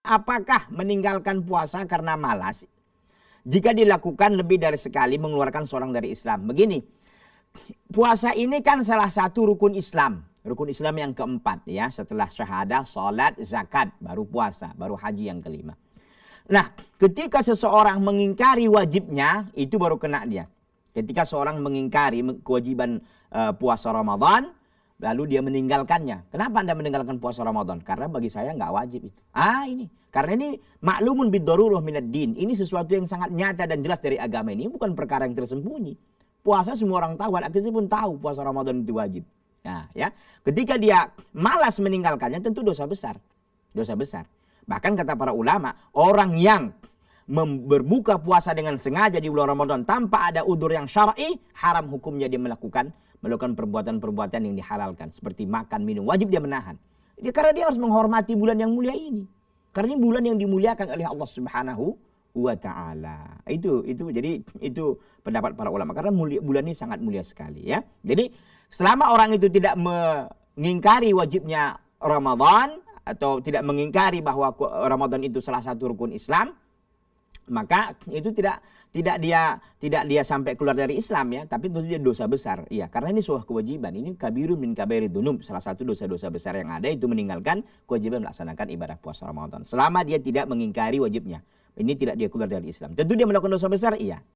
apakah meninggalkan puasa karena malas jika dilakukan lebih dari sekali mengeluarkan seorang dari Islam? Begini, puasa ini kan salah satu rukun Islam. Rukun Islam yang keempat ya, setelah syahadah, salat, zakat, baru puasa, baru haji yang kelima. Nah, ketika seseorang mengingkari wajibnya, itu baru kena dia. Ketika seorang mengingkari kewajiban puasa Ramadan, lalu dia meninggalkannya. Kenapa Anda meninggalkan puasa Ramadan? Karena bagi saya nggak wajib itu. Ini. Karena ini maklumun bid-darurah minad din. Ini sesuatu yang sangat nyata dan jelas dari agama ini. Bukan perkara yang tersembunyi. Puasa semua orang tahu. Anak kecil pun tahu puasa Ramadan itu wajib. Nah, ya, ketika dia malas meninggalkannya tentu dosa besar. Dosa besar. Bahkan kata para ulama, orang yang berbuka puasa dengan sengaja di bulan Ramadan tanpa ada udzur yang syar'i, haram hukumnya dia melakukan perbuatan-perbuatan yang dihalalkan. Seperti makan, minum, wajib dia menahan. Karena dia harus menghormati bulan yang mulia ini. Karena ini bulan yang dimuliakan oleh Allah Subhanahu wa ta'ala. Jadi itu pendapat para ulama. Karena bulan ini sangat mulia sekali ya. Jadi selama orang itu tidak mengingkari wajibnya Ramadan atau tidak mengingkari bahwa Ramadan itu salah satu rukun Islam, maka itu tidak dia sampai keluar dari Islam ya, tapi tentu dia dosa besar. Iya, karena ini sebuah kewajiban. Ini kabirun min kabairi dzunub, salah satu dosa-dosa besar yang ada itu meninggalkan kewajiban melaksanakan ibadah puasa Ramadan. Selama dia tidak mengingkari wajibnya. Ini tidak dia keluar dari Islam. Tentu dia melakukan dosa besar, iya.